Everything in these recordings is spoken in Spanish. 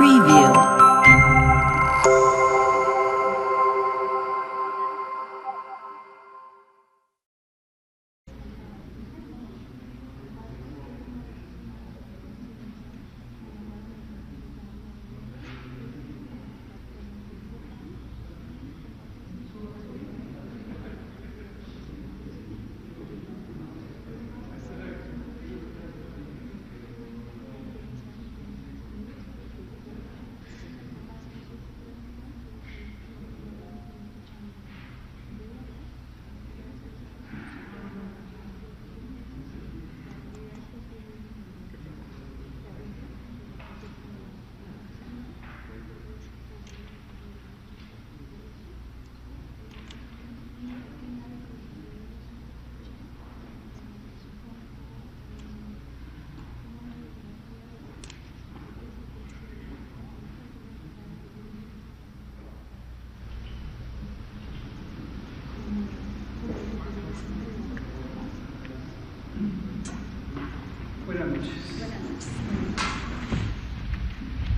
Preview. Buenas noches.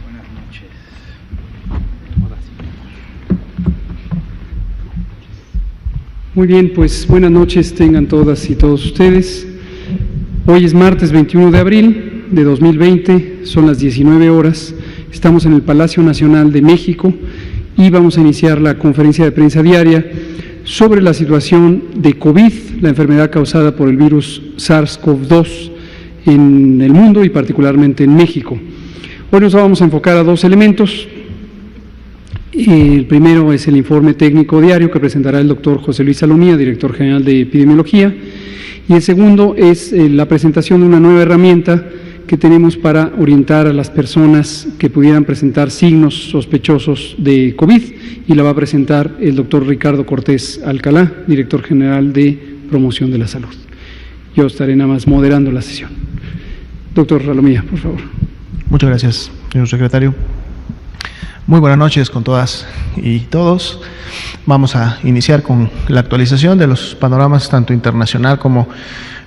Buenas noches. Ahora sí. Muy bien, pues buenas noches tengan todas y todos ustedes. Hoy es martes 21 de abril de 2020, son las 19 horas. Estamos en el Palacio Nacional de México y vamos a iniciar la conferencia de prensa diaria sobre la situación de COVID, la enfermedad causada por el virus SARS-CoV-2 en el mundo y particularmente en México. Hoy nos vamos a enfocar a dos elementos. El primero es el informe técnico diario que presentará el doctor José Luis Salomía, director general de Epidemiología, y el segundo es la presentación de una nueva herramienta que tenemos para orientar a las personas que pudieran presentar signos sospechosos de COVID, y la va a presentar el doctor Ricardo Cortés Alcalá, director general de Promoción de la Salud. Yo estaré nada más moderando la sesión. Doctor Salomía, por favor. Muchas gracias, señor secretario. Muy buenas noches con todas y todos. Vamos a iniciar con la actualización de los panoramas tanto internacional como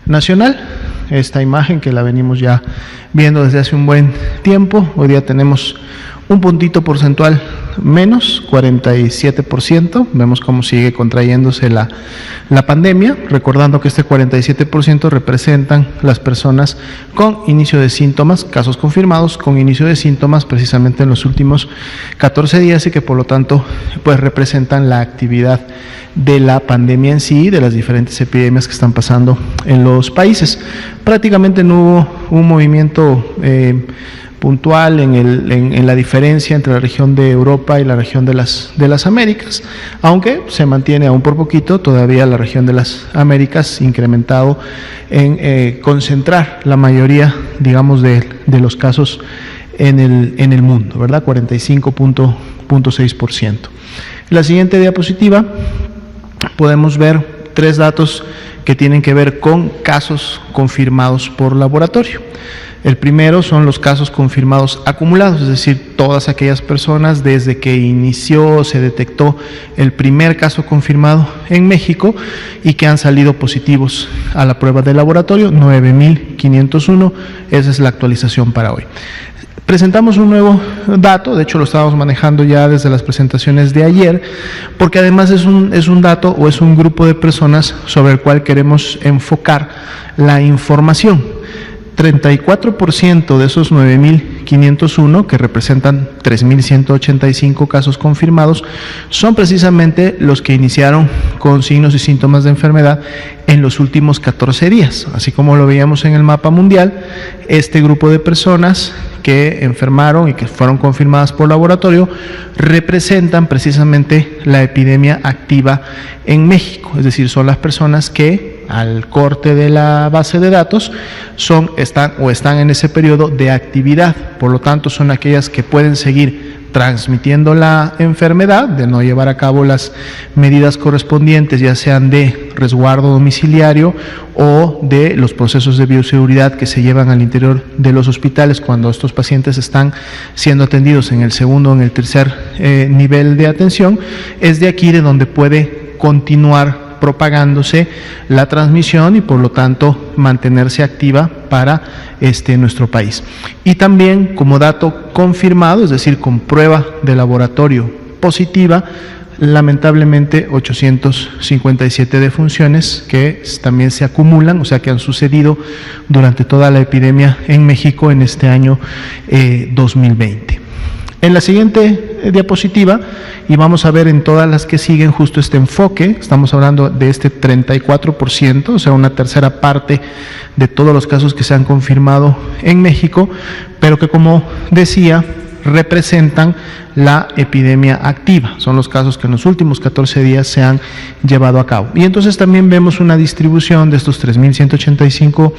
nacional. Esta imagen que la venimos ya viendo desde hace un buen tiempo. Hoy día tenemos un puntito porcentual menos, 47%. Vemos cómo sigue contrayéndose la pandemia, recordando que este 47% representan las personas con inicio de síntomas, casos confirmados con inicio de síntomas precisamente en los últimos 14 días y que por lo tanto pues representan la actividad de la pandemia en sí, de las diferentes epidemias que están pasando en los países. Prácticamente no hubo un movimiento puntual en la diferencia entre la región de Europa y la región de las Américas, aunque se mantiene aún por poquito todavía la región de las Américas incrementado en concentrar la mayoría, digamos, de los casos en el mundo, ¿verdad? 45.6%. La siguiente diapositiva podemos ver tres datos que tienen que ver con casos confirmados por laboratorio. El primero son los casos confirmados acumulados, es decir, todas aquellas personas desde que inició, se detectó el primer caso confirmado en México y que han salido positivos a la prueba de laboratorio, 9.501, esa es la actualización para hoy. Presentamos un nuevo dato, de hecho lo estábamos manejando ya desde las presentaciones de ayer, porque además es un dato o es un grupo de personas sobre el cual queremos enfocar la información. 34% de esos 9.501, que representan 3.185 casos confirmados, son precisamente los que iniciaron con signos y síntomas de enfermedad en los últimos 14 días. Así como lo veíamos en el mapa mundial, este grupo de personas que enfermaron y que fueron confirmadas por laboratorio representan precisamente la epidemia activa en México, es decir, son las personas que al corte de la base de datos están en ese periodo de actividad, por lo tanto son aquellas que pueden seguir transmitiendo la enfermedad, de no llevar a cabo las medidas correspondientes, ya sean de resguardo domiciliario o de los procesos de bioseguridad que se llevan al interior de los hospitales cuando estos pacientes están siendo atendidos en el segundo o en el tercer nivel de atención. Es de aquí de donde puede continuar propagándose la transmisión y por lo tanto mantenerse activa para nuestro país. Y también como dato confirmado, es decir, con prueba de laboratorio positiva, lamentablemente 857 defunciones que también se acumulan, o sea que han sucedido durante toda la epidemia en México en este año 2020. En la siguiente diapositiva, y vamos a ver en todas las que siguen justo este enfoque, estamos hablando de este 34%, o sea una tercera parte de todos los casos que se han confirmado en México, pero que como decía, representan la epidemia activa. Son los casos que en los últimos 14 días se han llevado a cabo. Y entonces también vemos una distribución de estos 3.185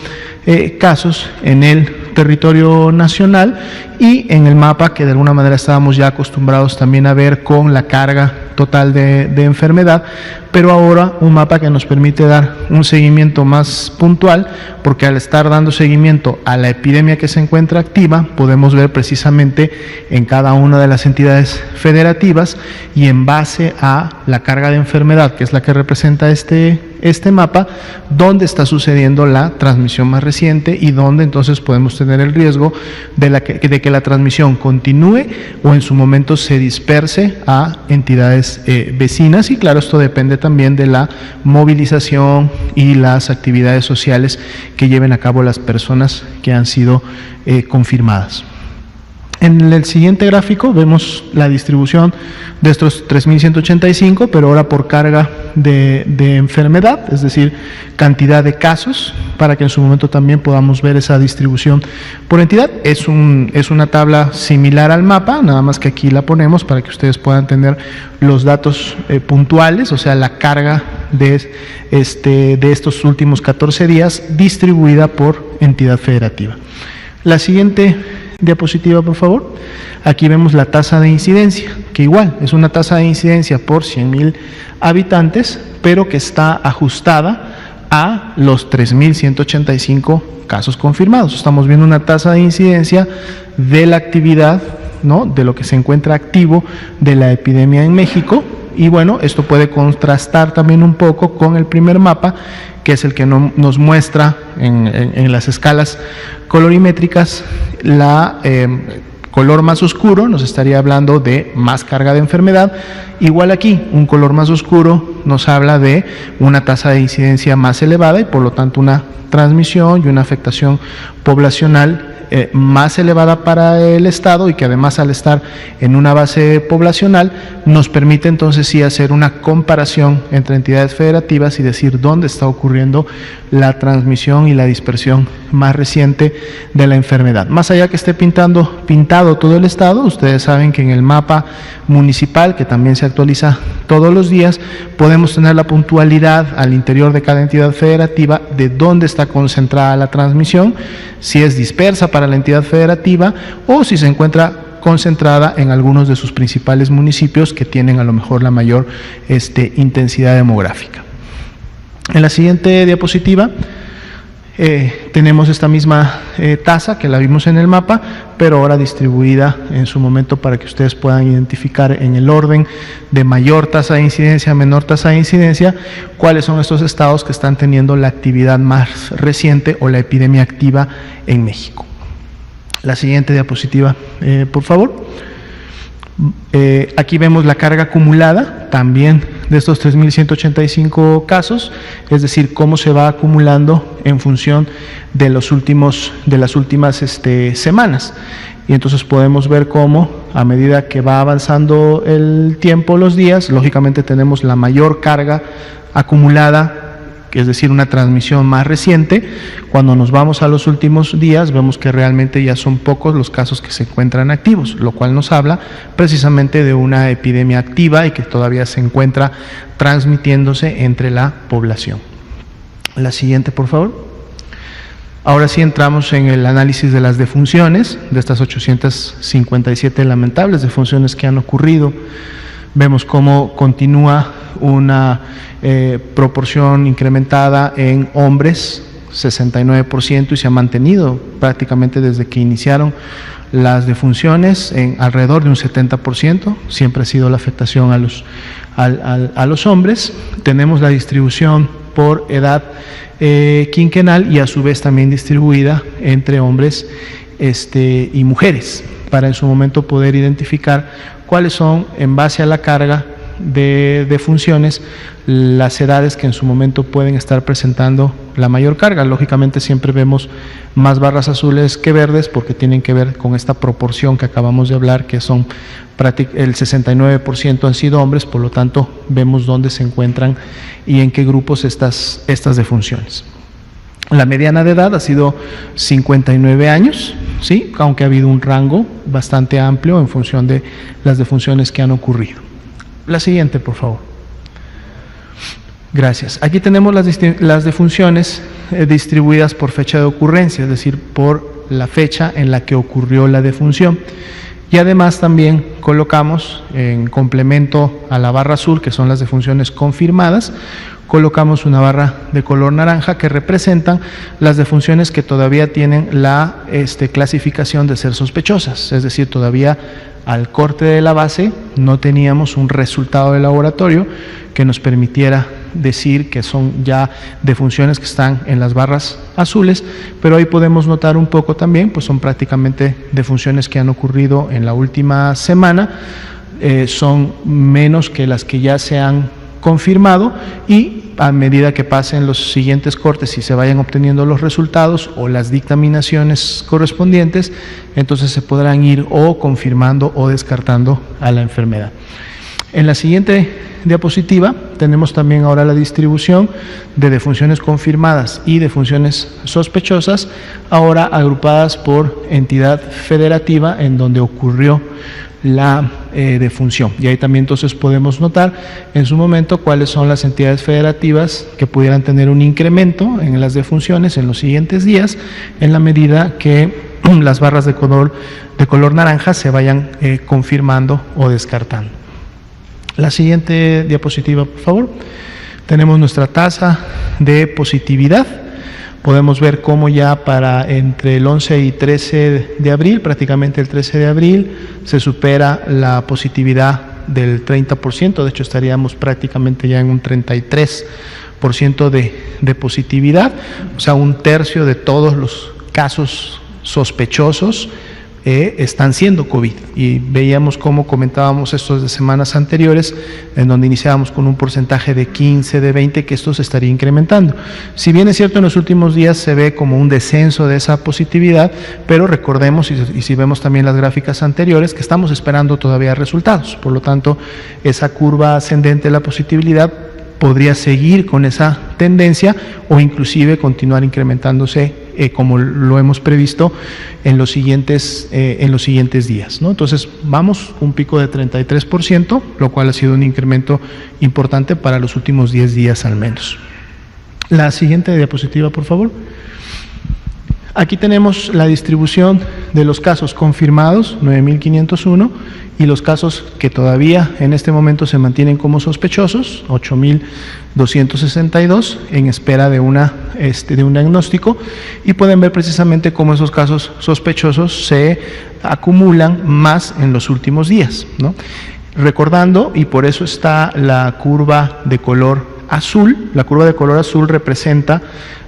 casos en el territorio nacional y en el mapa que de alguna manera estábamos ya acostumbrados también a ver con la carga total de enfermedad, pero ahora un mapa que nos permite dar un seguimiento más puntual, porque al estar dando seguimiento a la epidemia que se encuentra activa, podemos ver precisamente en cada una de las entidades federativas y en base a la carga de enfermedad, que es la que representa este mapa, dónde está sucediendo la transmisión más reciente y dónde entonces podemos tener el riesgo de que la transmisión continúe o en su momento se disperse a entidades vecinas. Y claro, esto depende también de la movilización y las actividades sociales que lleven a cabo las personas que han sido confirmadas. En el siguiente gráfico vemos la distribución de estos 3.185, pero ahora por carga de enfermedad, es decir, cantidad de casos, para que en su momento también podamos ver esa distribución por entidad. Es una tabla similar al mapa, nada más que aquí la ponemos para que ustedes puedan tener los datos puntuales, o sea, la carga de estos últimos 14 días distribuida por entidad federativa. La siguiente diapositiva, por favor. Aquí vemos la tasa de incidencia, que igual es una tasa de incidencia por 100,000 habitantes, pero que está ajustada a los 3.185 casos confirmados. Estamos viendo una tasa de incidencia de la actividad, ¿no?, de lo que se encuentra activo de la epidemia en México. Y bueno, esto puede contrastar también un poco con el primer mapa, que es el que nos muestra en las escalas colorimétricas la color más oscuro, nos estaría hablando de más carga de enfermedad. Igual aquí, un color más oscuro nos habla de una tasa de incidencia más elevada y por lo tanto una transmisión y una afectación poblacional más elevada para el Estado, y que además al estar en una base poblacional nos permite entonces sí hacer una comparación entre entidades federativas y decir dónde está ocurriendo la transmisión y la dispersión más reciente de la enfermedad. Más allá que esté pintado todo el Estado, ustedes saben que en el mapa municipal, que también se actualiza todos los días, podemos tener la puntualidad al interior de cada entidad federativa de dónde está concentrada la transmisión, si es dispersa para la entidad federativa o si se encuentra concentrada en algunos de sus principales municipios que tienen a lo mejor la mayor intensidad demográfica. En la siguiente diapositiva tenemos esta misma tasa que la vimos en el mapa, pero ahora distribuida en su momento para que ustedes puedan identificar en el orden de mayor tasa de incidencia a menor tasa de incidencia cuáles son estos estados que están teniendo la actividad más reciente o la epidemia activa en México. La siguiente diapositiva, por favor. Aquí vemos la carga acumulada también de estos 3.185 casos, es decir, cómo se va acumulando en función de las últimas semanas. Y entonces podemos ver cómo a medida que va avanzando el tiempo, los días, lógicamente tenemos la mayor carga acumulada, es decir, una transmisión más reciente. Cuando nos vamos a los últimos días, vemos que realmente ya son pocos los casos que se encuentran activos, lo cual nos habla precisamente de una epidemia activa y que todavía se encuentra transmitiéndose entre la población. La siguiente, por favor. Ahora sí entramos en el análisis de las defunciones, de estas 857 lamentables defunciones que han ocurrido. Vemos cómo continúa una proporción incrementada en hombres, 69% y se ha mantenido prácticamente desde que iniciaron las defunciones en alrededor de un 70%, siempre ha sido la afectación a los hombres. Tenemos la distribución por edad quinquenal y a su vez también distribuida entre hombres y mujeres, para en su momento poder identificar cuáles son, en base a la carga de funciones, las edades que en su momento pueden estar presentando la mayor carga. Lógicamente siempre vemos más barras azules que verdes porque tienen que ver con esta proporción que acabamos de hablar, que son el 69% han sido hombres, por lo tanto vemos dónde se encuentran y en qué grupos estas defunciones. La mediana de edad ha sido 59 años, ¿sí? Aunque ha habido un rango bastante amplio en función de las defunciones que han ocurrido. La siguiente, por favor. Gracias. Aquí tenemos las defunciones distribuidas por fecha de ocurrencia, es decir, por la fecha en la que ocurrió la defunción. Y además también colocamos, en complemento a la barra azul, que son las defunciones confirmadas, colocamos una barra de color naranja que representan las defunciones que todavía tienen la clasificación de ser sospechosas, es decir, todavía al corte de la base no teníamos un resultado de laboratorio que nos permitiera decir que son ya defunciones que están en las barras azules, pero ahí podemos notar un poco también, pues son prácticamente defunciones que han ocurrido en la última semana, son menos que las que ya se han confirmado, y a medida que pasen los siguientes cortes y se vayan obteniendo los resultados o las dictaminaciones correspondientes, entonces se podrán ir o confirmando o descartando a la enfermedad. En la siguiente diapositiva tenemos también ahora la distribución de defunciones confirmadas y defunciones sospechosas, ahora agrupadas por entidad federativa en donde ocurrió la defunción. Y ahí también entonces podemos notar en su momento cuáles son las entidades federativas que pudieran tener un incremento en las defunciones en los siguientes días, en la medida que las barras de color naranja se vayan confirmando o descartando. La siguiente diapositiva, por favor. Tenemos nuestra tasa de positividad. Podemos ver cómo ya para entre el 11 y 13 de abril, prácticamente el 13 de abril, se supera la positividad del 30%, de hecho estaríamos prácticamente ya en un 33% de positividad, o sea, un tercio de todos los casos sospechosos están siendo COVID, y veíamos cómo comentábamos estos de semanas anteriores, en donde iniciábamos con un porcentaje de 15, de 20, que esto se estaría incrementando. Si bien es cierto, en los últimos días se ve como un descenso de esa positividad, pero recordemos, y si vemos también las gráficas anteriores, que estamos esperando todavía resultados. Por lo tanto, esa curva ascendente de la positividad podría seguir con esa tendencia o inclusive continuar incrementándose como lo hemos previsto en los siguientes días, ¿no? Entonces vamos un pico de 33%, lo cual ha sido un incremento importante para los últimos 10 días al menos. La siguiente diapositiva, por favor. Aquí tenemos la distribución de los casos confirmados, 9.501, y los casos que todavía en este momento se mantienen como sospechosos, 8.262, en espera de un diagnóstico, y pueden ver precisamente cómo esos casos sospechosos se acumulan más en los últimos días, ¿no? Recordando, y por eso está la curva de color azul, la curva de color azul representa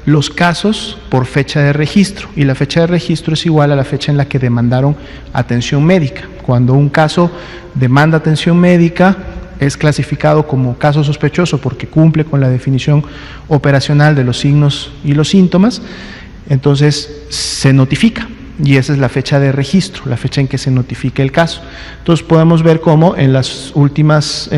los casos por fecha de registro, y la fecha de registro es igual a la fecha en la que demandaron atención médica. Cuando un caso demanda atención médica, es clasificado como caso sospechoso porque cumple con la definición operacional de los signos y los síntomas, entonces se notifica. Y esa es la fecha de registro, la fecha en que se notifica el caso. Entonces podemos ver cómo en los últimos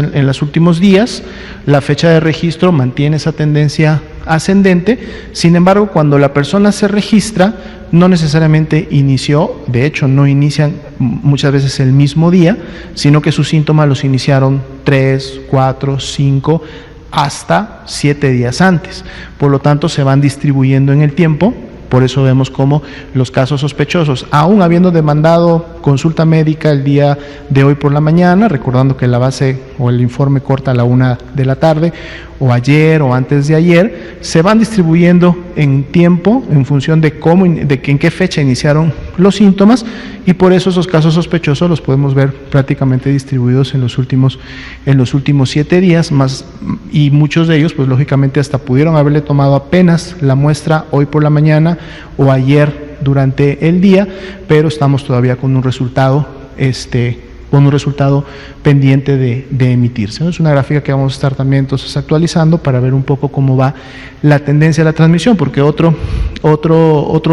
días la fecha de registro mantiene esa tendencia ascendente. Sin embargo, cuando la persona se registra, no necesariamente inició, de hecho no inician muchas veces el mismo día, sino que sus síntomas los iniciaron 3, 4, 5, hasta 7 días antes. Por lo tanto, se van distribuyendo en el tiempo. Por eso vemos cómo los casos sospechosos, aún habiendo demandado consulta médica el día de hoy por la mañana, recordando que la base o el informe corta a la 1 de la tarde, o ayer o antes de ayer, se van distribuyendo en tiempo en función de en qué fecha iniciaron los síntomas, y por eso esos casos sospechosos los podemos ver prácticamente distribuidos en los últimos 7 días más, y muchos de ellos pues lógicamente hasta pudieron haberle tomado apenas la muestra hoy por la mañana o ayer durante el día, pero estamos todavía con un resultado pendiente de emitirse. Es una gráfica que vamos a estar también entonces actualizando para ver un poco cómo va la tendencia de la transmisión, porque otro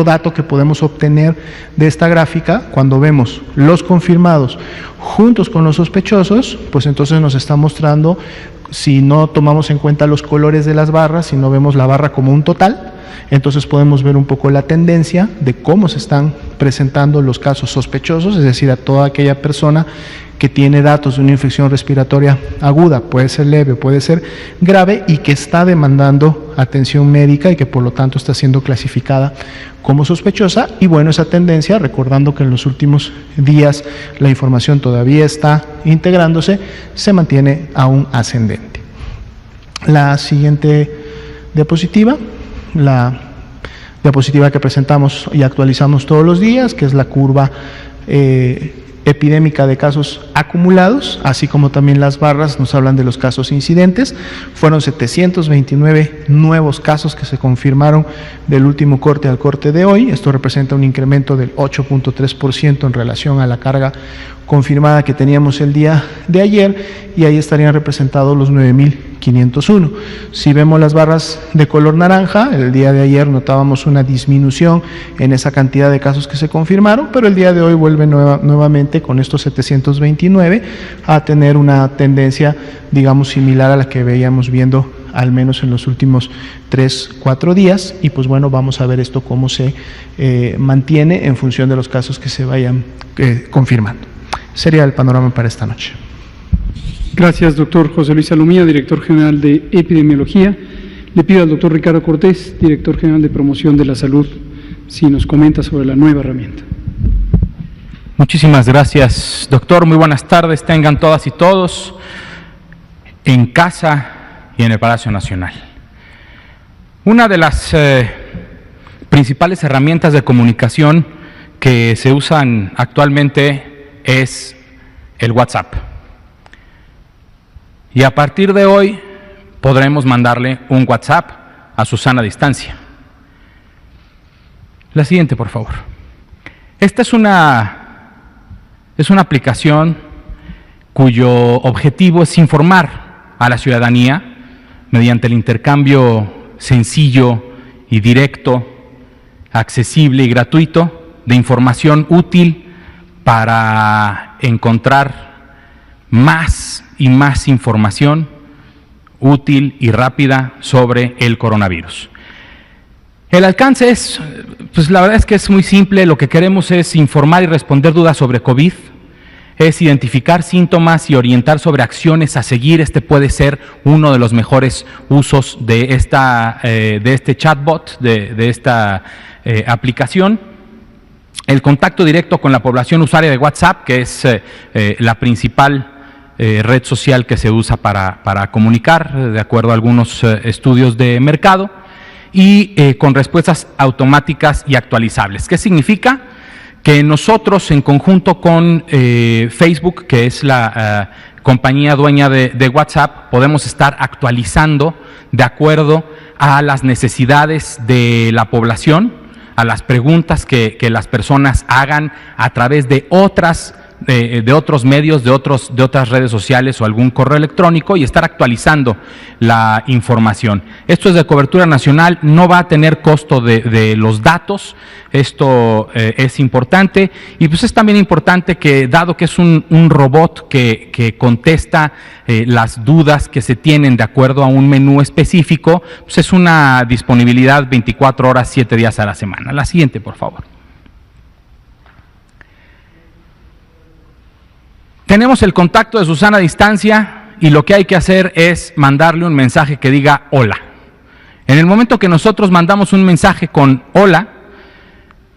dato que podemos obtener de esta gráfica, cuando vemos los confirmados juntos con los sospechosos, pues entonces nos está mostrando, si no tomamos en cuenta los colores de las barras, si no vemos la barra como un total, entonces podemos ver un poco la tendencia de cómo se están presentando los casos sospechosos, es decir, a toda aquella persona que tiene datos de una infección respiratoria aguda, puede ser leve o puede ser grave, y que está demandando atención médica y que por lo tanto está siendo clasificada como sospechosa. Y bueno, esa tendencia, recordando que en los últimos días la información todavía está integrándose, se mantiene aún ascendente. La siguiente diapositiva, la diapositiva que presentamos y actualizamos todos los días, que es la curva epidémica de casos acumulados, así como también las barras nos hablan de los casos incidentes. Fueron 729 nuevos casos que se confirmaron del último corte al corte de hoy. Esto representa un incremento del 8.3% en relación a la carga confirmada que teníamos el día de ayer, y ahí estarían representados los 9.501. Si vemos las barras de color naranja, el día de ayer notábamos una disminución en esa cantidad de casos que se confirmaron, pero el día de hoy vuelve nuevamente con estos 729 a tener una tendencia, digamos, similar a la que veíamos viendo al menos en los últimos 3-4 días, y pues bueno, vamos a ver esto cómo se mantiene en función de los casos que se vayan confirmando. Sería el panorama para esta noche. Gracias, doctor José Luis Salomía, director general de Epidemiología. Le pido al doctor Ricardo Cortés, director general de Promoción de la Salud, si nos comenta sobre la nueva herramienta. Muchísimas gracias, doctor. Muy buenas tardes, tengan todas y todos en casa y en el Palacio Nacional. Una de las principales herramientas de comunicación que se usan actualmente es el WhatsApp. Y a partir de hoy podremos mandarle un WhatsApp a Susana a distancia. La siguiente, por favor. Esta es una aplicación cuyo objetivo es informar a la ciudadanía mediante el intercambio sencillo y directo, accesible y gratuito de información útil para encontrar más y más información útil y rápida sobre el coronavirus. El alcance es, pues la verdad es que es muy simple. Lo que queremos es informar y responder dudas sobre COVID, es identificar síntomas y orientar sobre acciones a seguir. Este puede ser uno de los mejores usos de este chatbot, de esta aplicación. El contacto directo con la población usuaria de WhatsApp, que es la principal red social que se usa para comunicar, de acuerdo a algunos estudios de mercado, y con respuestas automáticas y actualizables. ¿Qué significa? Que nosotros, en conjunto con Facebook, que es la compañía dueña de WhatsApp, podemos estar actualizando de acuerdo a las necesidades de la población, a las preguntas que las personas hagan a través de otros medios, de otras redes sociales o algún correo electrónico, y estar actualizando la información. Esto es de cobertura nacional, no va a tener costo de los datos. Esto es importante, y pues es también importante que, dado que es un robot que contesta las dudas que se tienen de acuerdo a un menú específico, pues es una disponibilidad 24 horas, 7 días a la semana. La siguiente, por favor. Tenemos el contacto de Susana a distancia, y lo que hay que hacer es mandarle un mensaje que diga hola. En el momento que nosotros mandamos un mensaje con hola,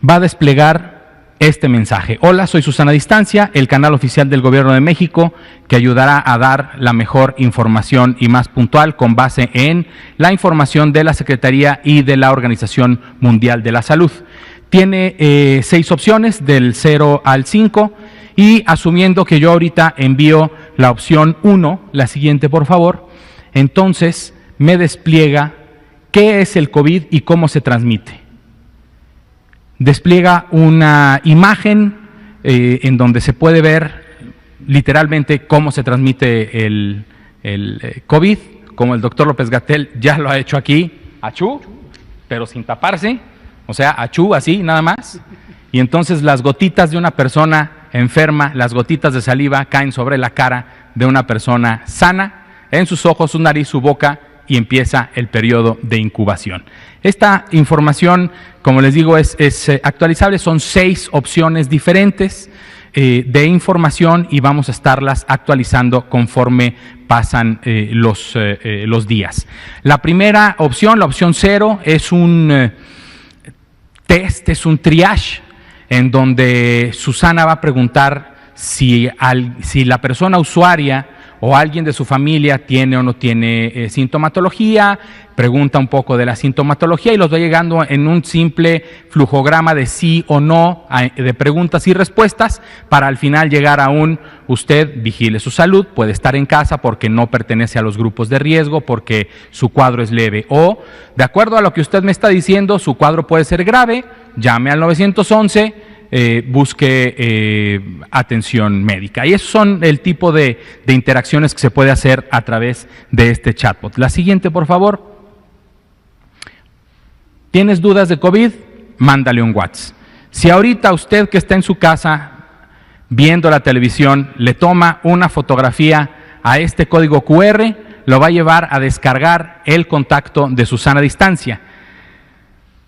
va a desplegar este mensaje. Hola, soy Susana Distancia, el canal oficial del Gobierno de México que ayudará a dar la mejor información y más puntual con base en la información de la Secretaría y de la Organización Mundial de la Salud. Tiene 6 opciones del 0 al 5 y asumiendo que yo ahorita envío la opción 1, la siguiente por favor, entonces me despliega qué es el COVID y cómo se transmite. Despliega una imagen en donde se puede ver literalmente cómo se transmite el COVID, como el doctor López-Gatell ya lo ha hecho aquí, achú, pero sin taparse, o sea, achú, así, nada más. Y entonces las gotitas de una persona enferma, las gotitas de saliva caen sobre la cara de una persona sana, en sus ojos, su nariz, su boca, y empieza el periodo de incubación. Esta información, como les digo, es actualizable, son 6 opciones diferentes de información y vamos a estarlas actualizando conforme pasan los días. La primera opción, la opción 0, es un test, es un triage, en donde Susana va a preguntar si la persona usuaria o alguien de su familia tiene o no tiene sintomatología, pregunta un poco de la sintomatología y los va llegando en un simple flujograma de sí o no, de preguntas y respuestas, para al final llegar a usted vigile su salud, puede estar en casa porque no pertenece a los grupos de riesgo, porque su cuadro es leve, o de acuerdo a lo que usted me está diciendo, su cuadro puede ser grave, llame al 911, busque atención médica. Y esos son el tipo de interacciones que se puede hacer a través de este chatbot. La siguiente, por favor. ¿Tienes dudas de COVID? Mándale un WhatsApp. Si ahorita usted que está en su casa viendo la televisión le toma una fotografía a este código QR, lo va a llevar a descargar el contacto de Susana Distancia.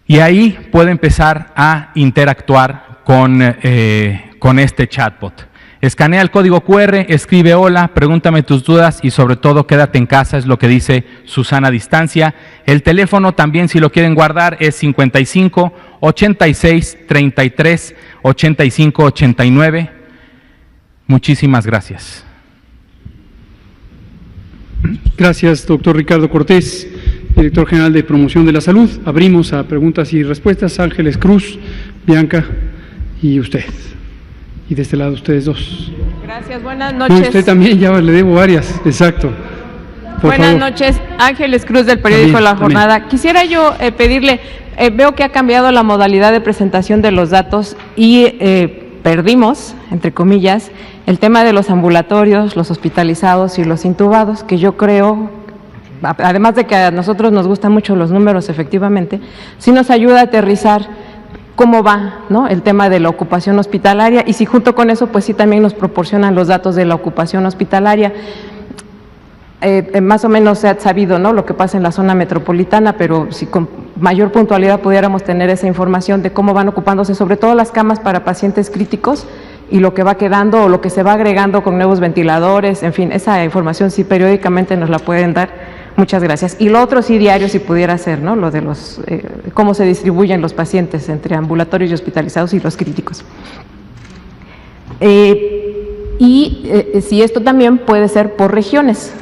Y ahí puede empezar a interactuar con este chatbot. Escanea el código QR, escribe hola, pregúntame tus dudas y sobre todo quédate en casa, es lo que dice Susana Distancia. El teléfono también, si lo quieren guardar, es 55 86 33 85 89. Muchísimas gracias. Gracias, doctor Ricardo Cortés, director general de Promoción de la Salud. Abrimos a preguntas y respuestas. Ángeles Cruz, Bianca y usted. Y de este lado ustedes dos. Gracias, buenas noches. No, usted también, ya le debo varias, exacto. Buenas noches, Ángeles Cruz del periódico La Jornada. Quisiera yo pedirle, veo que ha cambiado la modalidad de presentación de los datos y perdimos, entre comillas, el tema de los ambulatorios, los hospitalizados y los intubados, que yo creo, además de que a nosotros nos gustan mucho los números, efectivamente, sí nos ayuda a aterrizar cómo va, ¿no?, el tema de la ocupación hospitalaria y si junto con eso, pues sí también nos proporcionan los datos de la ocupación hospitalaria. Más o menos se ha sabido, ¿no?, lo que pasa en la zona metropolitana, pero si con mayor puntualidad pudiéramos tener esa información de cómo van ocupándose, sobre todo las camas para pacientes críticos y lo que va quedando o lo que se va agregando con nuevos ventiladores, en fin, esa información sí periódicamente nos la pueden dar. Muchas gracias. Y lo otro sí diario, si pudiera ser, ¿no?, lo de los cómo se distribuyen los pacientes entre ambulatorios y hospitalizados y los críticos. Si esto también puede ser por regiones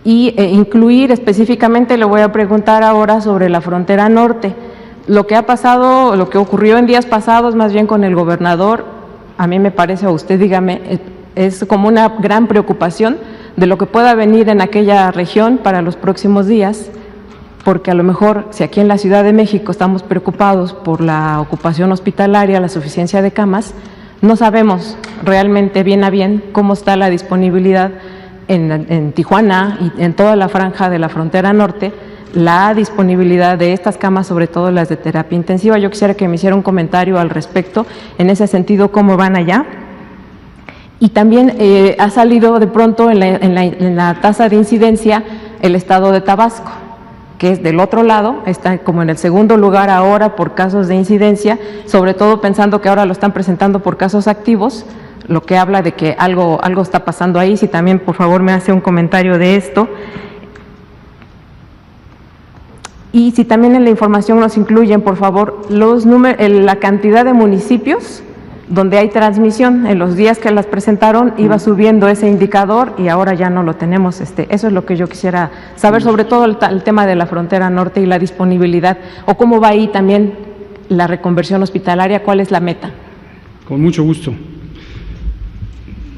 y incluir específicamente, le voy a preguntar ahora sobre la frontera norte. Lo que ha pasado, lo que ocurrió en días pasados, más bien con el gobernador, a mí me parece, o usted dígame, es como una gran preocupación de lo que pueda venir en aquella región para los próximos días, porque a lo mejor si aquí en la Ciudad de México estamos preocupados por la ocupación hospitalaria, la suficiencia de camas, no sabemos realmente bien a bien cómo está la disponibilidad en Tijuana y en toda la franja de la frontera norte, la disponibilidad de estas camas, sobre todo las de terapia intensiva. Yo quisiera que me hiciera un comentario al respecto, en ese sentido, cómo van allá. Y también ha salido de pronto en la tasa de incidencia el estado de Tabasco, que es del otro lado, está como en el segundo lugar ahora por casos de incidencia, sobre todo pensando que ahora lo están presentando por casos activos, lo que habla de que algo está pasando ahí. Si también, por favor, me hace un comentario de esto. Y si también en la información nos incluyen, por favor, los números, la cantidad de municipios donde hay transmisión. En los días que las presentaron iba subiendo ese indicador y ahora ya no lo tenemos. Eso es lo que yo quisiera saber, sobre todo el tema de la frontera norte y la disponibilidad, o cómo va ahí también la reconversión hospitalaria, cuál es la meta. Con mucho gusto.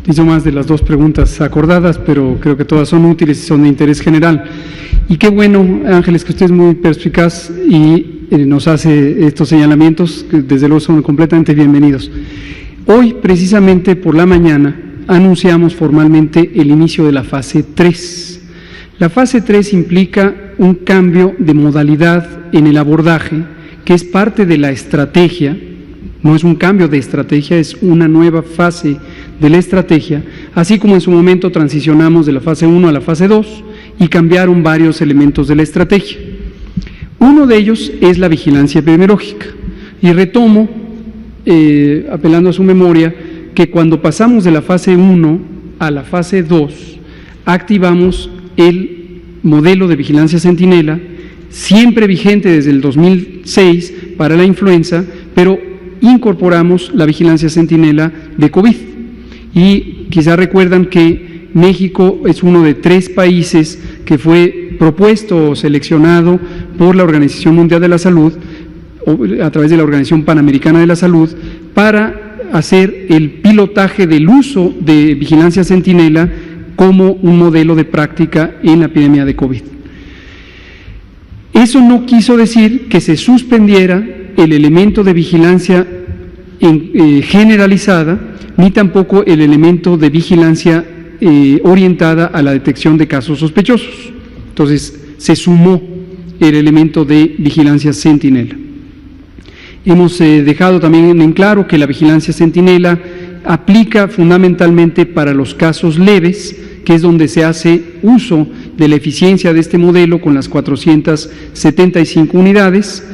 Hizo más de las dos preguntas acordadas, pero creo que todas son útiles y son de interés general. Y qué bueno, Ángeles, que usted es muy perspicaz y nos hace estos señalamientos, que desde luego son completamente bienvenidos. Hoy, precisamente por la mañana, anunciamos formalmente el inicio de la fase 3. La fase 3 implica un cambio de modalidad en el abordaje, que es parte de la estrategia. No es un cambio de estrategia, es una nueva fase de la estrategia, así como en su momento transicionamos de la fase 1 a la fase 2 y cambiaron varios elementos de la estrategia. Uno de ellos es la vigilancia epidemiológica. Y retomo, apelando a su memoria, que cuando pasamos de la fase 1 a la fase 2, activamos el modelo de vigilancia centinela, siempre vigente desde el 2006 para la influenza, pero incorporamos la vigilancia centinela de COVID. Y quizá recuerdan que México es uno de 3 países que fue propuesto o seleccionado por la Organización Mundial de la Salud, a través de la Organización Panamericana de la Salud, para hacer el pilotaje del uso de vigilancia centinela como un modelo de práctica en la epidemia de COVID. Eso no quiso decir que se suspendiera el elemento de vigilancia generalizada, ni tampoco el elemento de vigilancia orientada a la detección de casos sospechosos. Entonces, se sumó el elemento de vigilancia centinela. Hemos dejado también en claro que la vigilancia centinela aplica fundamentalmente para los casos leves, que es donde se hace uso de la eficiencia de este modelo con las 475 unidades,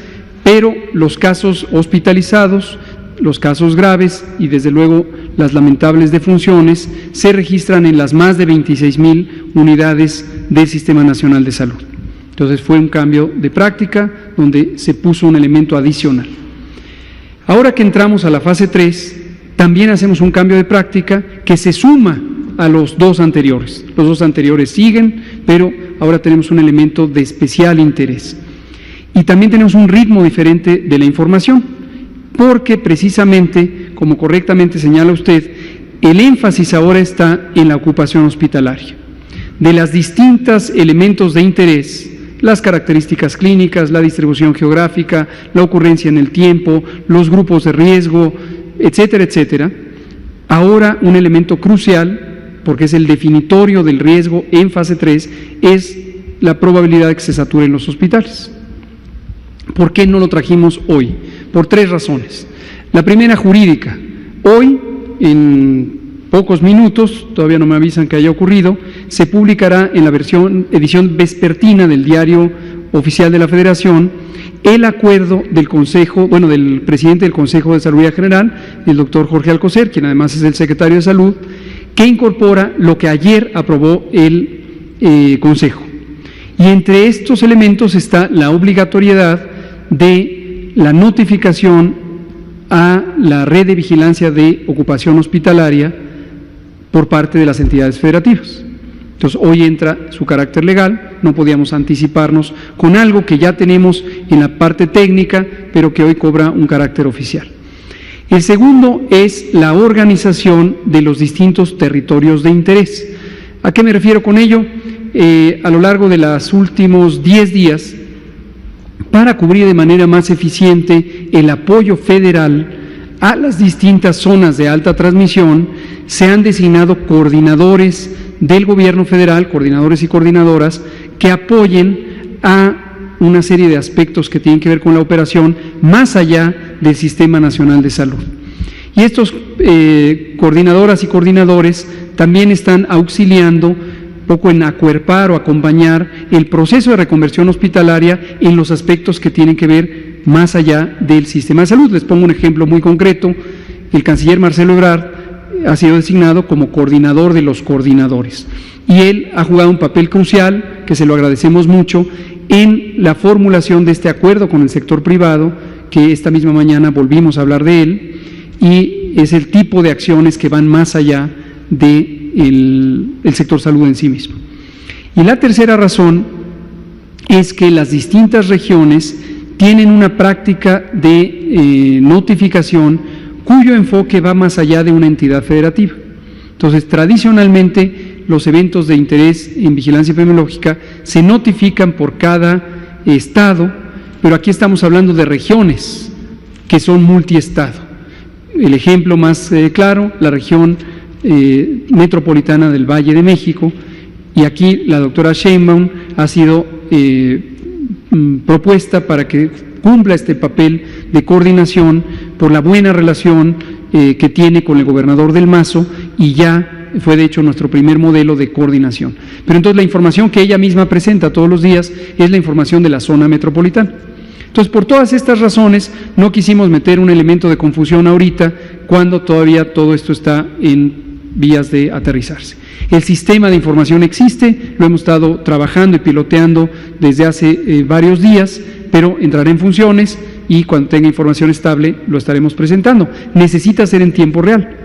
pero los casos hospitalizados, los casos graves y desde luego las lamentables defunciones se registran en las más de 26,000 unidades del Sistema Nacional de Salud. Entonces fue un cambio de práctica donde se puso un elemento adicional. Ahora que entramos a la fase 3, también hacemos un cambio de práctica que se suma a los 2 anteriores. Los 2 anteriores siguen, pero ahora tenemos un elemento de especial interés. Y también tenemos un ritmo diferente de la información, porque precisamente, como correctamente señala usted, el énfasis ahora está en la ocupación hospitalaria. De las distintos elementos de interés, las características clínicas, la distribución geográfica, la ocurrencia en el tiempo, los grupos de riesgo, etcétera, etcétera, ahora un elemento crucial, porque es el definitorio del riesgo en fase 3, es la probabilidad de que se saturen los hospitales. ¿Por qué no lo trajimos hoy? Por 3 razones. La primera, jurídica. Hoy, en pocos minutos, todavía no me avisan que haya ocurrido, se publicará en la edición vespertina del Diario Oficial de la Federación el acuerdo del Consejo, del presidente del Consejo de Salud General, el doctor Jorge Alcocer, quien además es el secretario de Salud, que incorpora lo que ayer aprobó el Consejo. Y entre estos elementos está la obligatoriedad de la notificación a la red de vigilancia de ocupación hospitalaria por parte de las entidades federativas. Entonces, hoy entra su carácter legal, no podíamos anticiparnos con algo que ya tenemos en la parte técnica, pero que hoy cobra un carácter oficial. El segundo es la organización de los distintos territorios de interés. ¿A qué me refiero con ello? A lo largo de los últimos 10 días, para cubrir de manera más eficiente el apoyo federal a las distintas zonas de alta transmisión, se han designado coordinadores del gobierno federal, coordinadores y coordinadoras, que apoyen a una serie de aspectos que tienen que ver con la operación más allá del Sistema Nacional de Salud. Y estos coordinadoras y coordinadores también están auxiliando poco en acuerpar o acompañar el proceso de reconversión hospitalaria en los aspectos que tienen que ver más allá del sistema de salud. Les pongo un ejemplo muy concreto. El canciller Marcelo Ebrard ha sido designado como coordinador de los coordinadores y él ha jugado un papel crucial, que se lo agradecemos mucho, en la formulación de este acuerdo con el sector privado, que esta misma mañana volvimos a hablar de él, y y es el tipo de acciones que van más allá del sector salud en sí mismo. Y la tercera razón es que las distintas regiones tienen una práctica de notificación cuyo enfoque va más allá de una entidad federativa. Entonces, tradicionalmente, los eventos de interés en vigilancia epidemiológica se notifican por cada estado, pero aquí estamos hablando de regiones que son multiestado. El ejemplo más claro, la región metropolitana del Valle de México, y aquí la doctora Sheinbaum ha sido propuesta para que cumpla este papel de coordinación por la buena relación que tiene con el gobernador del Mazo, y ya fue de hecho nuestro primer modelo de coordinación. Pero entonces la información que ella misma presenta todos los días es la información de la zona metropolitana. Entonces, por todas estas razones, no quisimos meter un elemento de confusión ahorita, cuando todavía todo esto está en vías de aterrizarse. El sistema de información existe, lo hemos estado trabajando y piloteando desde hace varios días, pero entrará en funciones y cuando tenga información estable lo estaremos presentando. Necesita ser en tiempo real,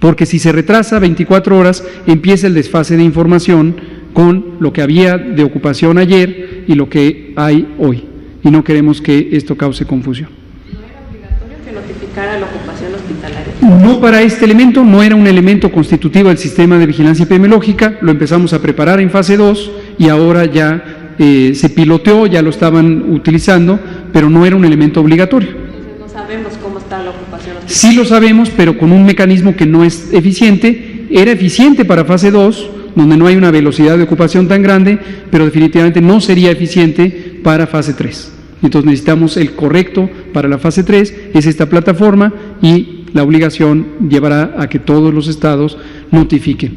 porque si se retrasa 24 horas, empieza el desfase de información con lo que había de ocupación ayer y lo que hay hoy. Y no queremos que esto cause confusión. ¿No era obligatorio que notificara la ocupación hospitalaria? No para este elemento, no era un elemento constitutivo del sistema de vigilancia epidemiológica, lo empezamos a preparar en fase 2 y ahora ya se piloteó, ya lo estaban utilizando, pero no era un elemento obligatorio. Entonces no sabemos cómo está la ocupación hospitalaria. Sí lo sabemos, pero con un mecanismo que no es eficiente. Era eficiente para fase 2, donde no hay una velocidad de ocupación tan grande, pero definitivamente no sería eficiente para fase 3. Entonces necesitamos el correcto para la fase 3, es esta plataforma, y la obligación llevará a que todos los estados notifiquen.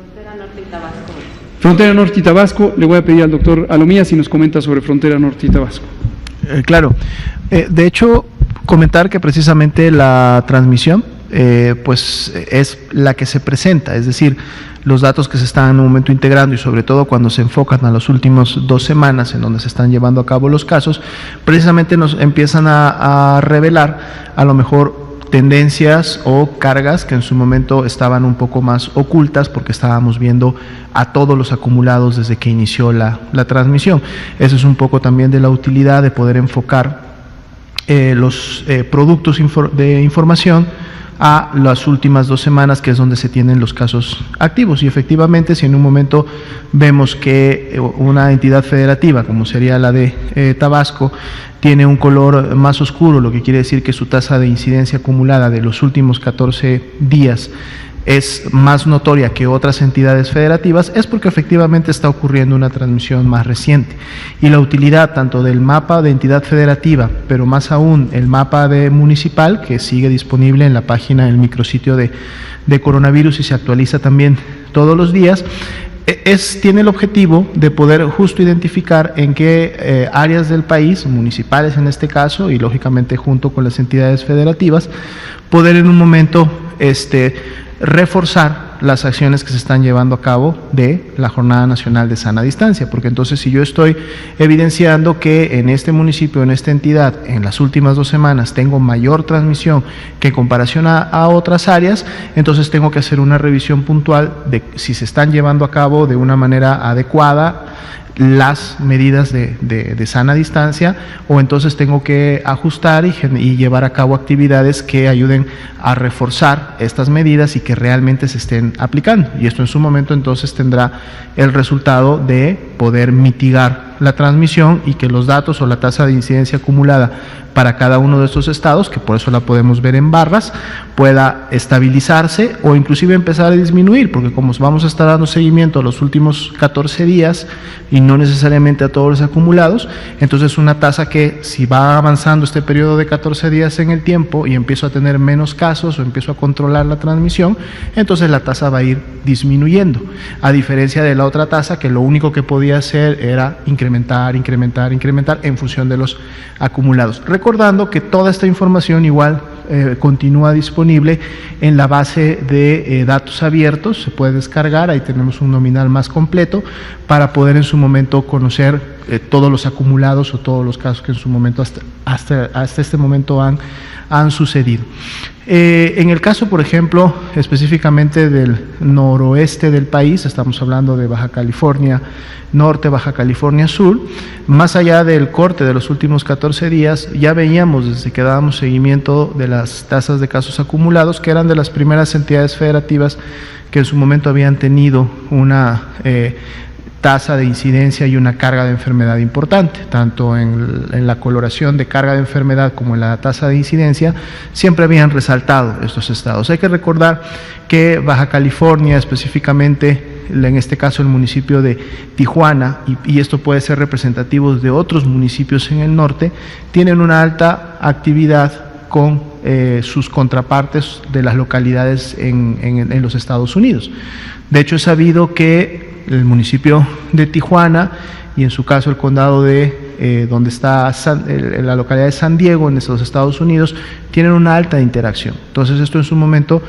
Frontera Norte y Tabasco. Frontera Norte y Tabasco, le voy a pedir al doctor Alomía si nos comenta sobre Frontera Norte y Tabasco. Claro. De hecho, comentar que precisamente la transmisión pues es la que se presenta, es decir, los datos que se están en un momento integrando, y sobre todo cuando se enfocan a las últimas 2 semanas en donde se están llevando a cabo los casos, precisamente nos empiezan a revelar a lo mejor tendencias o cargas que en su momento estaban un poco más ocultas porque estábamos viendo a todos los acumulados desde que inició la transmisión. Eso es un poco también de la utilidad de poder enfocar los productos de información a las últimas 2 semanas, que es donde se tienen los casos activos. Y efectivamente, si en un momento vemos que una entidad federativa, como sería la de Tabasco, tiene un color más oscuro, lo que quiere decir que su tasa de incidencia acumulada de los últimos 14 días es más notoria que otras entidades federativas, es porque efectivamente está ocurriendo una transmisión más reciente. Y la utilidad tanto del mapa de entidad federativa, pero más aún el mapa de municipal, que sigue disponible en la página del micrositio de coronavirus y se actualiza también todos los días, tiene el objetivo de poder justo identificar en qué áreas del país, municipales en este caso, y lógicamente junto con las entidades federativas, poder en un momento reforzar las acciones que se están llevando a cabo de la Jornada Nacional de Sana Distancia, porque entonces si yo estoy evidenciando que en este municipio, en esta entidad, en las últimas 2 semanas tengo mayor transmisión que en comparación a otras áreas, entonces tengo que hacer una revisión puntual de si se están llevando a cabo de una manera adecuada las medidas de sana distancia, o entonces tengo que ajustar y llevar a cabo actividades que ayuden a reforzar estas medidas y que realmente se estén aplicando. Y esto en su momento entonces tendrá el resultado de poder mitigar la transmisión y que los datos o la tasa de incidencia acumulada para cada uno de estos estados, que por eso la podemos ver en barras, pueda estabilizarse o inclusive empezar a disminuir, porque como vamos a estar dando seguimiento a los últimos 14 días y no necesariamente a todos los acumulados, entonces una tasa que si va avanzando este periodo de 14 días en el tiempo y empiezo a tener menos casos o empiezo a controlar la transmisión, entonces la tasa va a ir disminuyendo, a diferencia de la otra tasa que lo único que podía hacer era incrementar en función de los acumulados. Recordando que toda esta información igual continúa disponible en la base de datos abiertos, se puede descargar, ahí tenemos un nominal más completo para poder en su momento conocer todos los acumulados o todos los casos que en su momento hasta este momento han han sucedido. En el caso, por ejemplo, específicamente del noroeste del país, estamos hablando de Baja California Norte, Baja California Sur, más allá del corte de los últimos 14 días, ya veíamos desde que dábamos seguimiento de las tasas de casos acumulados, que eran de las primeras entidades federativas que en su momento habían tenido una tasa de incidencia y una carga de enfermedad importante, tanto en la coloración de carga de enfermedad como en la tasa de incidencia, siempre habían resaltado estos estados. Hay que recordar que Baja California, específicamente en este caso el municipio de Tijuana, y esto puede ser representativo de otros municipios en el norte, tienen una alta actividad con sus contrapartes de las localidades en los Estados Unidos. De hecho, es sabido que el municipio de Tijuana y en su caso el condado de donde está la localidad de San Diego en los Estados Unidos tienen una alta interacción. Entonces esto en su momento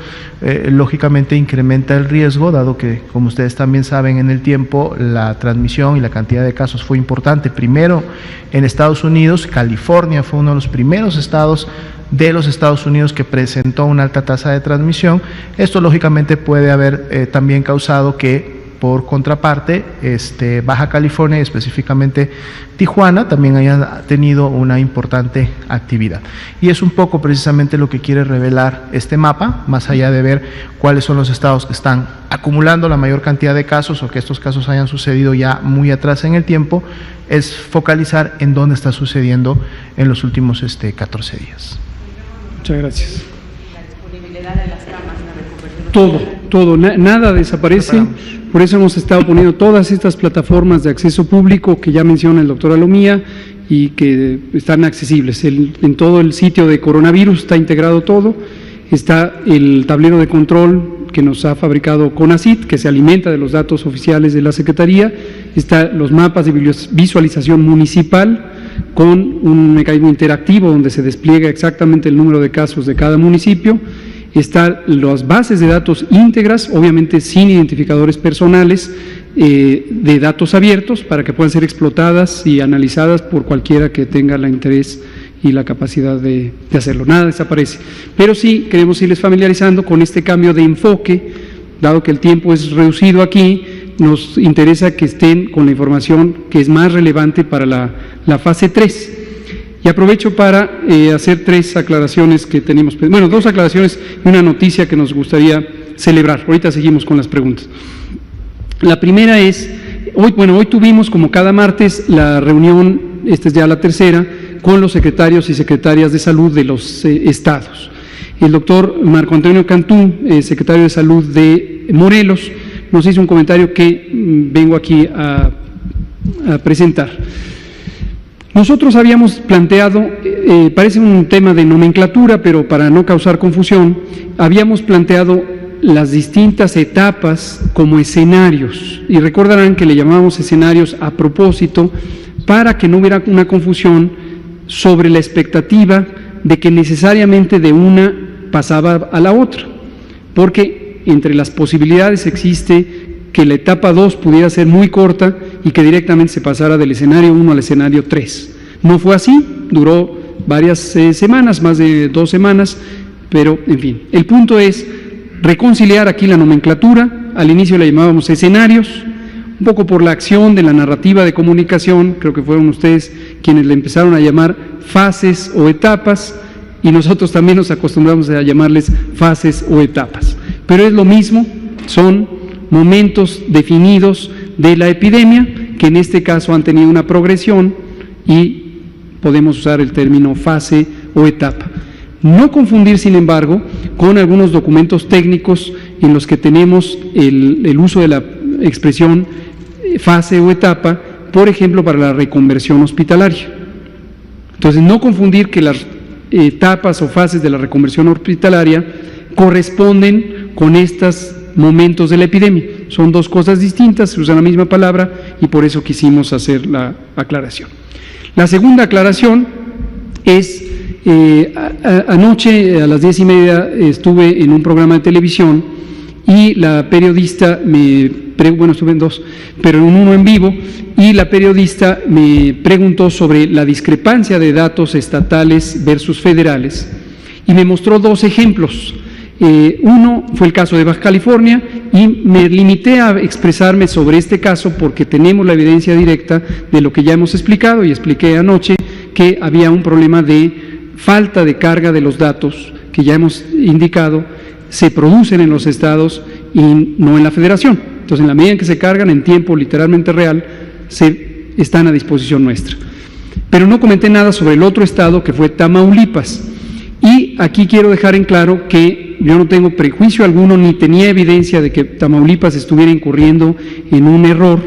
lógicamente incrementa el riesgo, dado que, como ustedes también saben, en el tiempo la transmisión y la cantidad de casos fue importante. Primero en Estados Unidos, California fue uno de los primeros estados de los Estados Unidos que presentó una alta tasa de transmisión. Esto lógicamente puede haber también causado que, por contraparte, Baja California y específicamente Tijuana también haya tenido una importante actividad. Y es un poco precisamente lo que quiere revelar este mapa, más allá de ver cuáles son los estados que están acumulando la mayor cantidad de casos o que estos casos hayan sucedido ya muy atrás en el tiempo, es focalizar en dónde está sucediendo en los últimos 14 días. Muchas gracias. La disponibilidad de las camas de recuperación. Nada desaparece. Por eso hemos estado poniendo todas estas plataformas de acceso público que ya menciona el doctor Alomía y que están accesibles. En todo el sitio de coronavirus está integrado todo. Está el tablero de control que nos ha fabricado CONACYT, que se alimenta de los datos oficiales de la Secretaría. Están los mapas de visualización municipal con un mecanismo interactivo donde se despliega exactamente el número de casos de cada municipio. Están las bases de datos íntegras, obviamente sin identificadores personales, de datos abiertos para que puedan ser explotadas y analizadas por cualquiera que tenga el interés y la capacidad de hacerlo. Nada desaparece. Pero sí queremos irles familiarizando con este cambio de enfoque, dado que el tiempo es reducido aquí. Nos interesa que estén con la información que es más relevante para la fase 3. Y aprovecho para hacer 3 aclaraciones que tenemos, bueno, 2 aclaraciones y una noticia que nos gustaría celebrar. Ahorita seguimos con las preguntas. La primera es, hoy tuvimos como cada martes la reunión, esta es ya la tercera, con los secretarios y secretarias de salud de los estados. El doctor Marco Antonio Cantú, secretario de salud de Morelos, nos hizo un comentario que vengo aquí a presentar. Nosotros habíamos planteado, parece un tema de nomenclatura, pero para no causar confusión, habíamos planteado las distintas etapas como escenarios, y recordarán que le llamábamos escenarios a propósito para que no hubiera una confusión sobre la expectativa de que necesariamente de una pasaba a la otra, porque entre las posibilidades existe que la etapa 2 pudiera ser muy corta y que directamente se pasara del escenario 1 al escenario 3. No fue así, duró varias semanas, más de 2 semanas, pero en fin. El punto es reconciliar aquí la nomenclatura. Al inicio la llamábamos escenarios, un poco por la acción de la narrativa de comunicación, creo que fueron ustedes quienes le empezaron a llamar fases o etapas, y nosotros también nos acostumbramos a llamarles fases o etapas. Pero es lo mismo, son momentos definidos de la epidemia, que en este caso han tenido una progresión y podemos usar el término fase o etapa. No confundir, sin embargo, con algunos documentos técnicos en los que tenemos el uso de la expresión fase o etapa, por ejemplo, para la reconversión hospitalaria. Entonces, no confundir que las etapas o fases de la reconversión hospitalaria corresponden con estos momentos de la epidemia. Son 2 cosas distintas, se usa la misma palabra y por eso quisimos hacer la aclaración. La segunda aclaración es, anoche a las 10:30 estuve en un programa de televisión y la periodista estuve en 2, pero en uno en vivo, y la periodista me preguntó sobre la discrepancia de datos estatales versus federales y me mostró dos ejemplos. Uno fue el caso de Baja California y me limité a expresarme sobre este caso porque tenemos la evidencia directa de lo que ya hemos explicado y expliqué anoche que había un problema de falta de carga de los datos que ya hemos indicado, se producen en los estados y no en la federación. Entonces, en la medida en que se cargan en tiempo literalmente real, están a disposición nuestra. Pero no comenté nada sobre el otro estado que fue Tamaulipas. Y aquí quiero dejar en claro que yo no tengo prejuicio alguno ni tenía evidencia de que Tamaulipas estuviera incurriendo en un error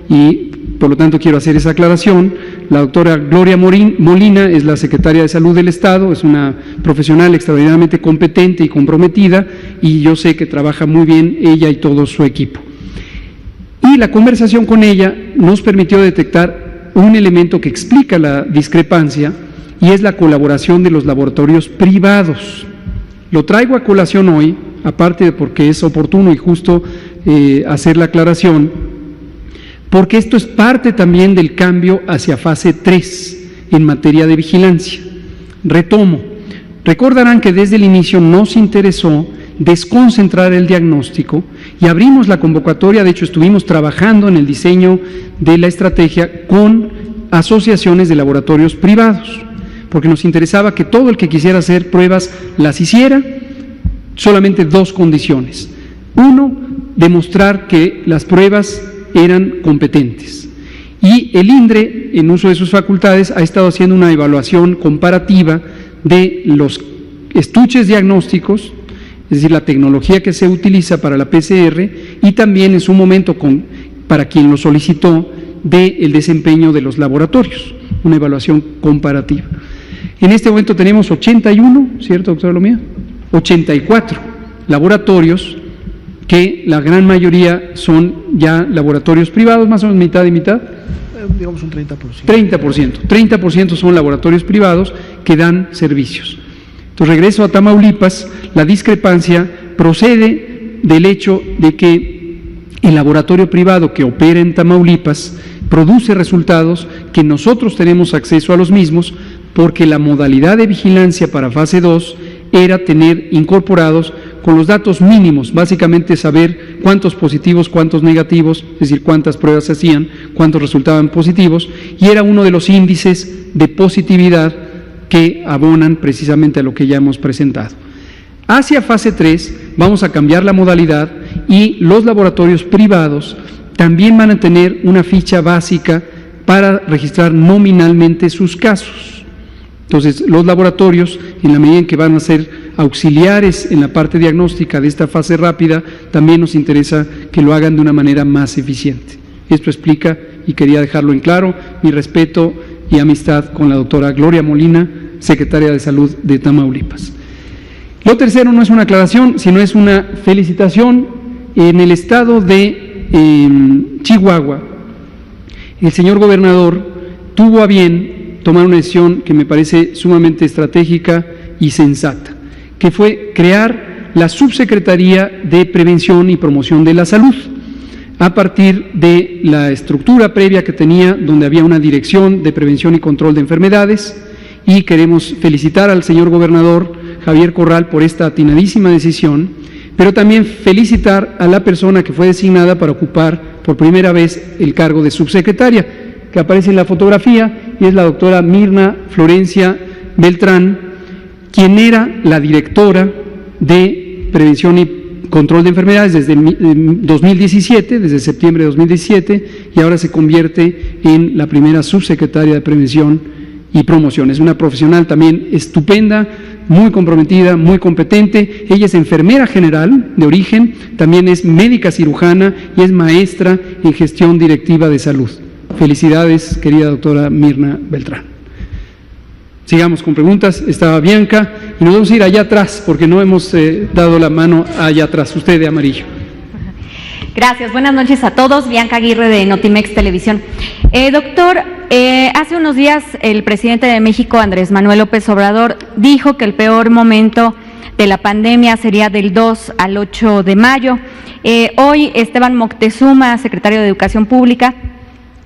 y por lo tanto quiero hacer esa aclaración. La doctora Gloria Molina es la secretaria de Salud del Estado, es una profesional extraordinariamente competente y comprometida y yo sé que trabaja muy bien ella y todo su equipo. Y la conversación con ella nos permitió detectar un elemento que explica la discrepancia y es la colaboración de los laboratorios privados. Lo traigo a colación hoy, aparte de porque es oportuno y justo hacer la aclaración, porque esto es parte también del cambio hacia fase 3 en materia de vigilancia. Retomo, recordarán que desde el inicio nos interesó desconcentrar el diagnóstico y abrimos la convocatoria, de hecho estuvimos trabajando en el diseño de la estrategia con asociaciones de laboratorios privados, porque nos interesaba que todo el que quisiera hacer pruebas las hiciera, solamente dos condiciones. Uno, demostrar que las pruebas eran competentes. Y el INDRE, en uso de sus facultades, ha estado haciendo una evaluación comparativa de los estuches diagnósticos, es decir, la tecnología que se utiliza para la PCR y también en su momento, para quien lo solicitó, del desempeño de los laboratorios, una evaluación comparativa. En este momento tenemos 81, ¿cierto, doctora Lomía? 84 laboratorios, que la gran mayoría son ya laboratorios privados, más o menos mitad y mitad. Digamos un 30%. 30% son laboratorios privados que dan servicios. Entonces, regreso a Tamaulipas, la discrepancia procede del hecho de que el laboratorio privado que opera en Tamaulipas produce resultados que nosotros tenemos acceso a los mismos porque la modalidad de vigilancia para fase 2 era tener incorporados con los datos mínimos, básicamente saber cuántos positivos, cuántos negativos, es decir, cuántas pruebas se hacían, cuántos resultaban positivos, y era uno de los índices de positividad que abonan precisamente a lo que ya hemos presentado. Hacia fase 3 vamos a cambiar la modalidad y los laboratorios privados también van a tener una ficha básica para registrar nominalmente sus casos. Entonces, los laboratorios, en la medida en que van a ser auxiliares en la parte diagnóstica de esta fase rápida, también nos interesa que lo hagan de una manera más eficiente. Esto explica, y quería dejarlo en claro, mi respeto y amistad con la doctora Gloria Molina, secretaria de Salud de Tamaulipas. Lo tercero no es una aclaración, sino es una felicitación. En el estado de Chihuahua, el señor gobernador tuvo a bien tomar una decisión que me parece sumamente estratégica y sensata, que fue crear la Subsecretaría de Prevención y Promoción de la Salud, a partir de la estructura previa que tenía, donde había una Dirección de Prevención y Control de Enfermedades, y queremos felicitar al señor gobernador Javier Corral por esta atinadísima decisión, pero también felicitar a la persona que fue designada para ocupar por primera vez el cargo de subsecretaria, que aparece en la fotografía, y es la doctora Mirna Florencia Beltrán, quien era la directora de Prevención y Control de Enfermedades desde 2017, desde septiembre de 2017, y ahora se convierte en la primera subsecretaria de Prevención y Promoción. Es una profesional también estupenda, muy comprometida, muy competente. Ella es enfermera general de origen, también es médica cirujana y es maestra en gestión directiva de salud. Felicidades, querida doctora Mirna Beltrán. Sigamos con preguntas. Estaba Bianca y nos vamos a ir allá atrás porque no hemos dado la mano allá atrás. Usted de amarillo. Gracias, buenas noches a todos. Bianca Aguirre de Notimex Televisión. Doctor, hace unos días el presidente de México, Andrés Manuel López Obrador, dijo que el peor momento de la pandemia sería del 2 al 8 de mayo. Hoy Esteban Moctezuma, secretario de Educación Pública,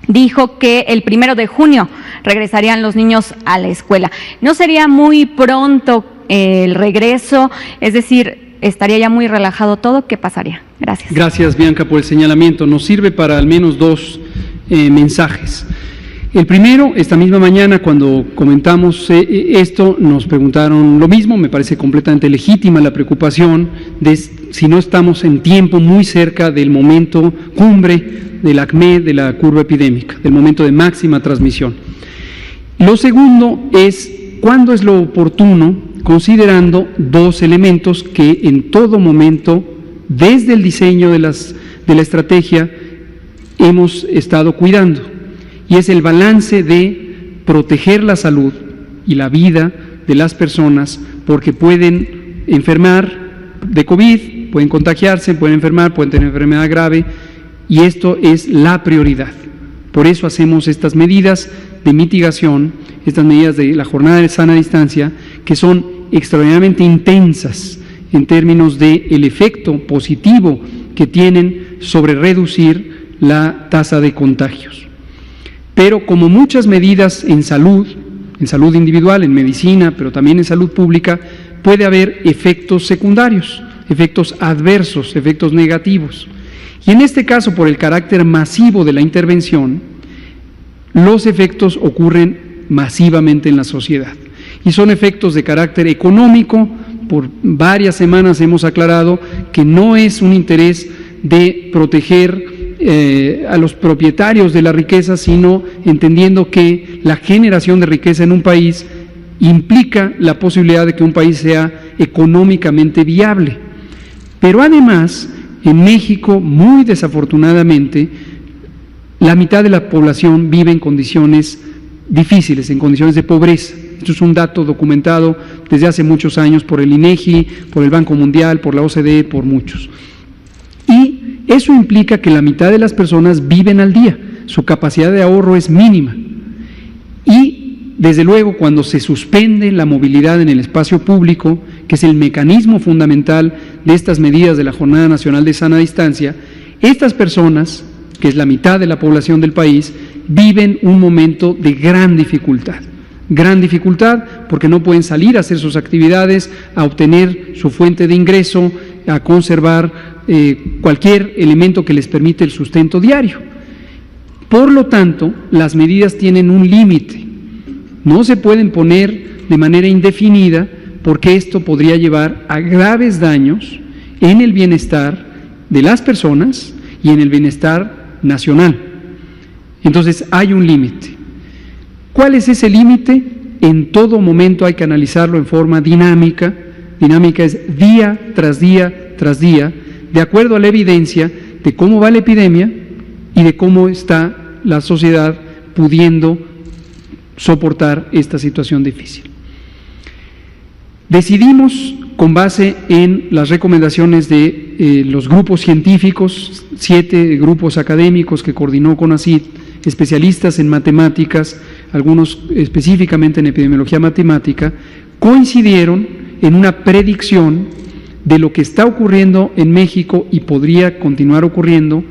dijo que el 1 de junio regresarían los niños a la escuela. ¿No sería muy pronto el regreso, es decir, estaría ya muy relajado todo, ¿qué pasaría? Gracias. Gracias, Bianca, por el señalamiento. Nos sirve para al menos dos mensajes. El primero, esta misma mañana, cuando comentamos esto, nos preguntaron lo mismo. Me parece completamente legítima la preocupación de si no estamos en tiempo muy cerca del momento cumbre del acme, de la curva epidémica, del momento de máxima transmisión. Lo segundo es cuándo es lo oportuno, considerando dos elementos que en todo momento, desde el diseño de la estrategia, hemos estado cuidando, y es el balance de proteger la salud y la vida de las personas, porque pueden enfermar de COVID, pueden contagiarse, pueden enfermar, pueden tener enfermedad grave, y esto es la prioridad. Por eso hacemos estas medidas de mitigación, estas medidas de la jornada de sana distancia, que son extraordinariamente intensas en términos del efecto positivo que tienen sobre reducir la tasa de contagios. Pero como muchas medidas en salud individual, en medicina, pero también en salud pública, puede haber efectos secundarios, efectos adversos, efectos negativos. Y en este caso, por el carácter masivo de la intervención, los efectos ocurren masivamente en la sociedad. Y son efectos de carácter económico. Por varias semanas hemos aclarado que no es un interés de proteger a los propietarios de la riqueza, sino entendiendo que la generación de riqueza en un país implica la posibilidad de que un país sea económicamente viable. Pero además, en México, muy desafortunadamente, la mitad de la población vive en condiciones difíciles, en condiciones de pobreza. Esto es un dato documentado desde hace muchos años por el INEGI, por el Banco Mundial, por la OCDE, por muchos. Y eso implica que la mitad de las personas viven al día, su capacidad de ahorro es mínima. Y, desde luego, cuando se suspende la movilidad en el espacio público, que es el mecanismo fundamental de estas medidas de la Jornada Nacional de Sana Distancia, estas personas, que es la mitad de la población del país, viven un momento de gran dificultad porque no pueden salir a hacer sus actividades, a obtener su fuente de ingreso, a conservar cualquier elemento que les permite el sustento diario. Por lo tanto, las medidas tienen un límite, no se pueden poner de manera indefinida, porque esto podría llevar a graves daños en el bienestar de las personas y en el bienestar nacional. Entonces hay un límite. ¿Cuál es ese límite? En todo momento hay que analizarlo en forma dinámica. Dinámica es día tras día tras día, de acuerdo a la evidencia de cómo va la epidemia y de cómo está la sociedad pudiendo soportar esta situación difícil. Decidimos, con base en las recomendaciones de los grupos científicos, 7 grupos académicos que coordinó CONACYT, especialistas en matemáticas, algunos específicamente en epidemiología matemática, coincidieron en una predicción de lo que está ocurriendo en México y podría continuar ocurriendo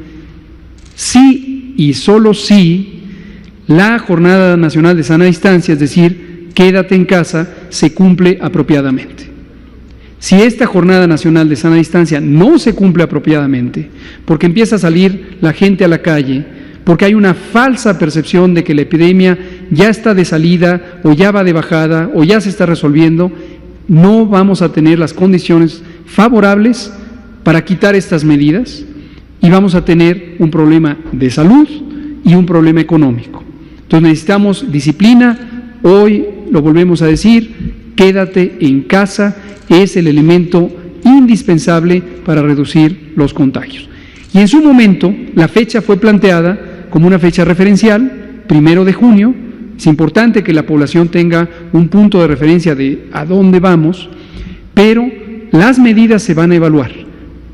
si y solo si la Jornada Nacional de Sana Distancia, es decir, quédate en casa, se cumple apropiadamente. Si esta Jornada Nacional de Sana Distancia no se cumple apropiadamente, porque empieza a salir la gente a la calle, porque hay una falsa percepción de que la epidemia ya está de salida, o ya va de bajada, o ya se está resolviendo, no vamos a tener las condiciones favorables para quitar estas medidas y vamos a tener un problema de salud y un problema económico. Entonces necesitamos disciplina. Hoy lo volvemos a decir, quédate en casa es el elemento indispensable para reducir los contagios. Y en su momento la fecha fue planteada como una fecha referencial, 1 de junio. Es importante que la población tenga un punto de referencia de a dónde vamos, pero las medidas se van a evaluar.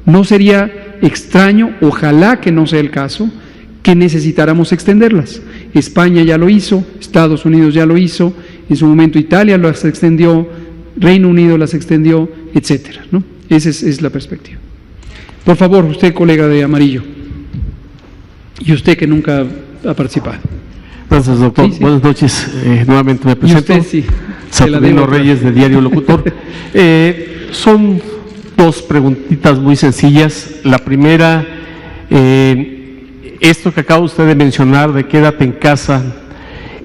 No sería extraño, ojalá que no sea el caso, que necesitáramos extenderlas. España ya lo hizo, Estados Unidos ya lo hizo, en su momento Italia las extendió, Reino Unido las extendió, etcétera, ¿no? Esa es la perspectiva. Por favor, usted, colega de amarillo, y usted que nunca ha participado. Gracias, doctor. Sí, sí. Buenas noches. Nuevamente me presento. Y usted, sí. Saturnino Reyes, de Diario Locutor. Son dos preguntitas muy sencillas. La primera, esto que acaba usted de mencionar de quédate en casa,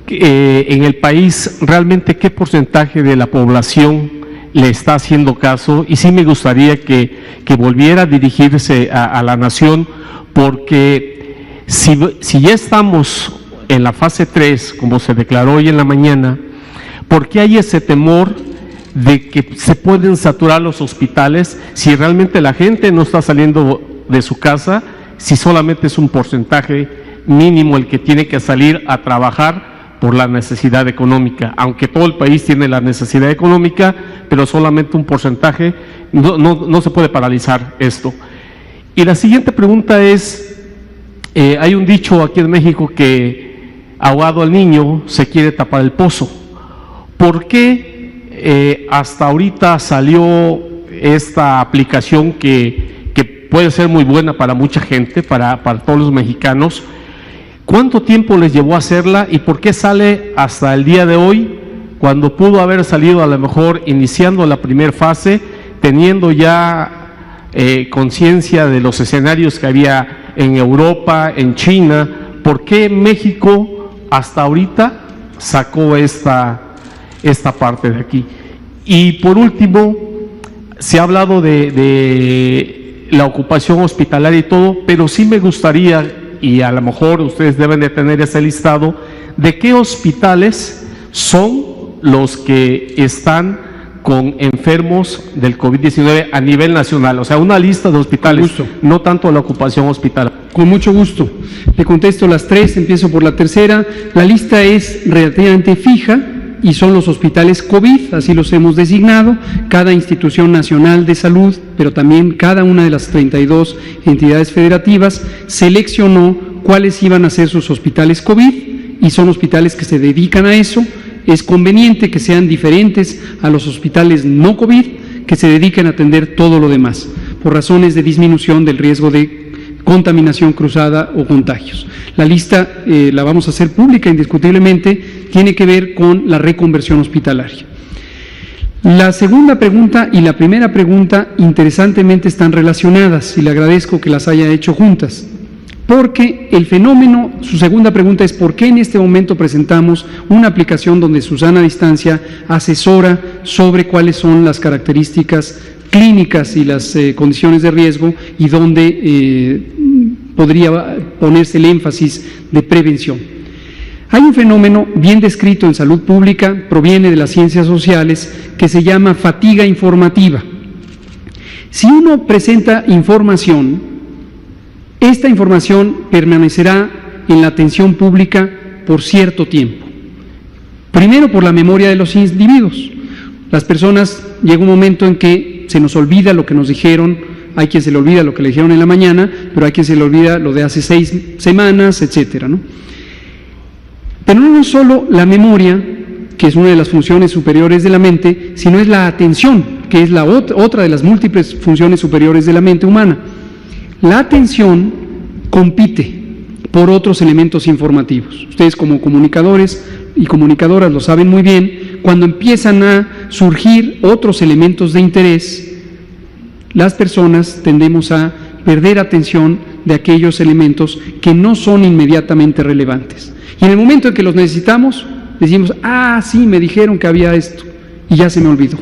en el país, ¿realmente qué porcentaje de la población le está haciendo caso? Y sí me gustaría que volviera a dirigirse a la nación, porque si ya estamos en la fase 3, como se declaró hoy en la mañana, ¿por qué hay ese temor de que se pueden saturar los hospitales si realmente la gente no está saliendo de su casa, si solamente es un porcentaje mínimo el que tiene que salir a trabajar por la necesidad económica? Aunque todo el país tiene la necesidad económica, pero solamente un porcentaje, no se puede paralizar esto. Y la siguiente pregunta es, hay un dicho aquí en México que ahogado al niño se quiere tapar el pozo. ¿Por qué hasta ahorita salió esta aplicación que puede ser muy buena para mucha gente, para todos los mexicanos? ¿Cuánto tiempo les llevó a hacerla y por qué sale hasta el día de hoy, cuando pudo haber salido a lo mejor iniciando la primera fase, teniendo ya conciencia de los escenarios que había en Europa, en China? ¿Por qué México hasta ahorita sacó esta parte de aquí? Y por último, se ha hablado de la ocupación hospitalaria y todo, pero sí me gustaría, y a lo mejor ustedes deben de tener ese listado, de qué hospitales son los que están con enfermos del COVID-19 a nivel nacional. O sea, una lista de hospitales, no tanto la ocupación hospitalaria. Con mucho gusto. Le contesto las tres, empiezo por la tercera. La lista es relativamente fija y son los hospitales COVID, así los hemos designado. Cada institución nacional de salud, pero también cada una de las 32 entidades federativas, seleccionó cuáles iban a ser sus hospitales COVID y son hospitales que se dedican a eso. Es conveniente que sean diferentes a los hospitales no COVID, que se dediquen a atender todo lo demás, por razones de disminución del riesgo de contaminación cruzada o contagios. La lista la vamos a hacer pública indiscutiblemente, tiene que ver con la reconversión hospitalaria. La segunda pregunta y la primera pregunta interesantemente están relacionadas y le agradezco que las haya hecho juntas. Porque el fenómeno, su segunda pregunta es ¿por qué en este momento presentamos una aplicación donde Susana Distancia asesora sobre cuáles son las características clínicas y las condiciones de riesgo y dónde podría ponerse el énfasis de prevención? Hay un fenómeno bien descrito en salud pública, proviene de las ciencias sociales, que se llama fatiga informativa. Si uno presenta información, esta información permanecerá en la atención pública por cierto tiempo. Primero, por la memoria de los individuos. Las personas, llega un momento en que se nos olvida lo que nos dijeron, hay quien se le olvida lo que le dijeron en la mañana, pero hay quien se le olvida lo de hace 6 semanas, etcétera, ¿no? Pero no es solo la memoria, que es una de las funciones superiores de la mente, sino es la atención, que es la otra de las múltiples funciones superiores de la mente humana. La atención compite por otros elementos informativos. Ustedes como comunicadores y comunicadoras lo saben muy bien, cuando empiezan a surgir otros elementos de interés, las personas tendemos a perder atención de aquellos elementos que no son inmediatamente relevantes. Y en el momento en que los necesitamos, decimos, sí, me dijeron que había esto, y ya se me olvidó.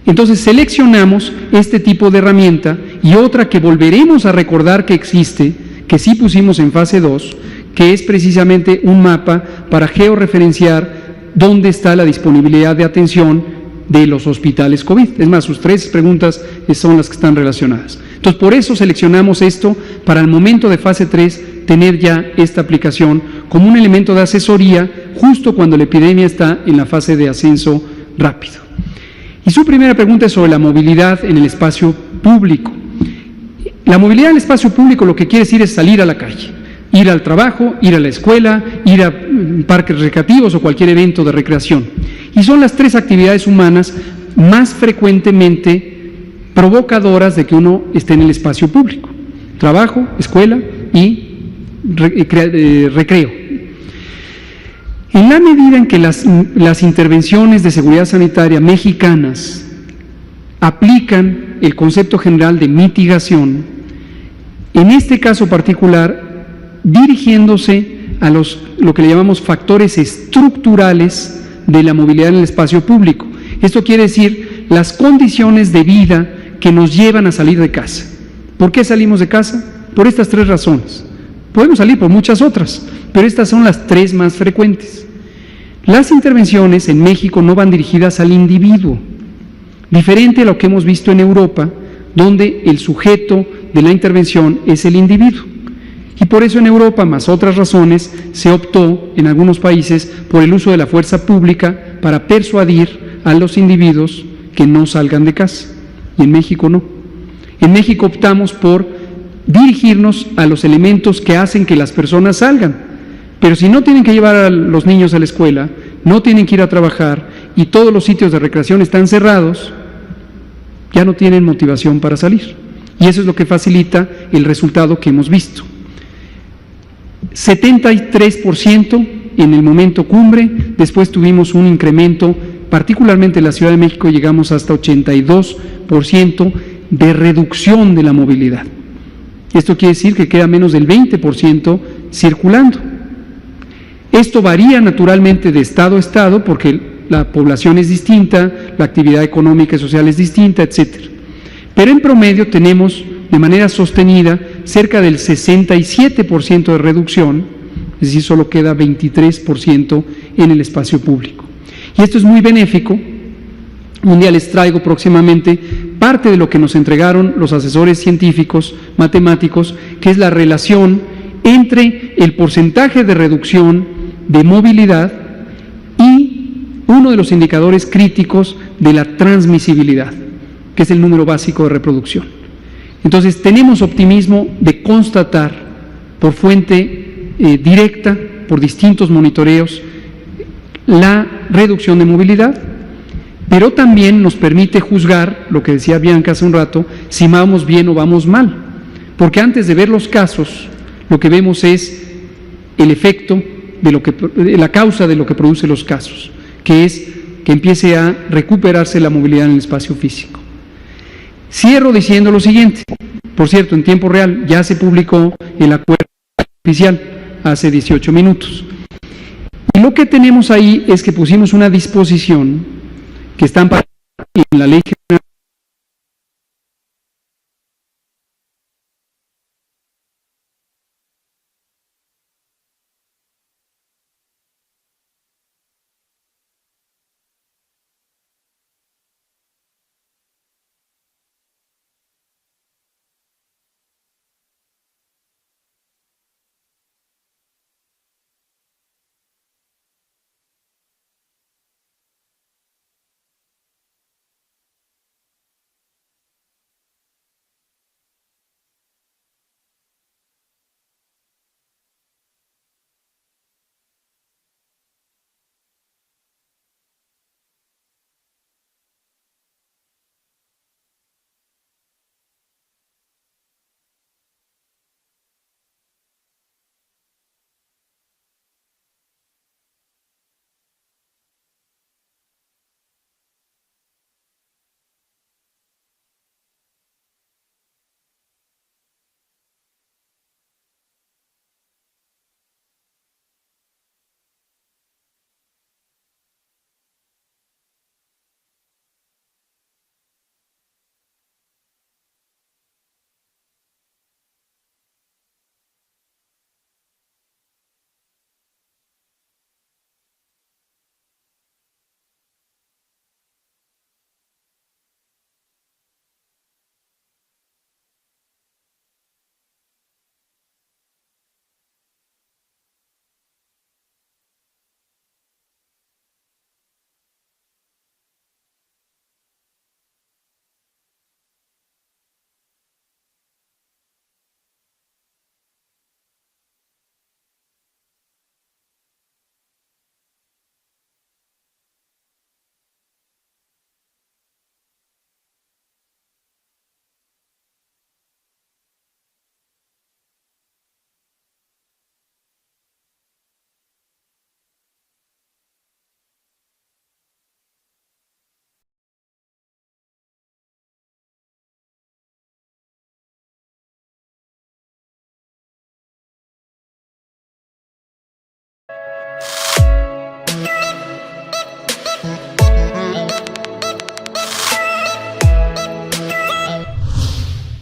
Entonces seleccionamos este tipo de herramienta y otra que volveremos a recordar que existe, que sí pusimos en fase 2, que es precisamente un mapa para georreferenciar dónde está la disponibilidad de atención de los hospitales COVID. Es más, sus 3 preguntas son las que están relacionadas. Entonces, por eso seleccionamos esto para el momento de fase 3 tener ya esta aplicación como un elemento de asesoría justo cuando la epidemia está en la fase de ascenso rápido. Y su primera pregunta es sobre la movilidad en el espacio público. La movilidad en el espacio público lo que quiere decir es salir a la calle, ir al trabajo, ir a la escuela, ir a parques recreativos o cualquier evento de recreación. Y son las 3 actividades humanas más frecuentemente provocadoras de que uno esté en el espacio público: trabajo, escuela y recreo. En la medida en que las intervenciones de seguridad sanitaria mexicanas aplican el concepto general de mitigación, en este caso particular, dirigiéndose a lo que le llamamos factores estructurales de la movilidad en el espacio público. Esto quiere decir las condiciones de vida que nos llevan a salir de casa. ¿Por qué salimos de casa? Por estas tres razones. Podemos salir por muchas otras, pero estas son las tres más frecuentes. Las intervenciones en México no van dirigidas al individuo, diferente a lo que hemos visto en Europa, donde el sujeto de la intervención es el individuo. Y por eso en Europa, más otras razones, se optó en algunos países por el uso de la fuerza pública para persuadir a los individuos que no salgan de casa. Y en México no. En México optamos por dirigirnos a los elementos que hacen que las personas salgan. Pero si no tienen que llevar a los niños a la escuela, no tienen que ir a trabajar y todos los sitios de recreación están cerrados, ya no tienen motivación para salir. Y eso es lo que facilita el resultado que hemos visto. 73% en el momento cumbre, después tuvimos un incremento, particularmente en la Ciudad de México llegamos hasta 82% de reducción de la movilidad. Esto quiere decir que queda menos del 20% circulando. Esto varía naturalmente de estado a estado porque la población es distinta, la actividad económica y social es distinta, etc. Pero en promedio tenemos de manera sostenida cerca del 67% de reducción, es decir, solo queda 23% en el espacio público. Y esto es muy benéfico. Un día les traigo próximamente parte de lo que nos entregaron los asesores científicos, matemáticos, que es la relación entre el porcentaje de reducción de movilidad y uno de los indicadores críticos de la transmisibilidad, que es el número básico de reproducción. Entonces, tenemos optimismo de constatar por fuente directa, por distintos monitoreos, la reducción de movilidad, pero también nos permite juzgar, lo que decía Bianca hace un rato, si vamos bien o vamos mal, porque antes de ver los casos, lo que vemos es el efecto de la causa de lo que produce los casos, que es que empiece a recuperarse la movilidad en el espacio físico. Cierro diciendo lo siguiente, por cierto, en tiempo real ya se publicó el acuerdo oficial hace 18 minutos. Y lo que tenemos ahí es que pusimos una disposición que está en la Ley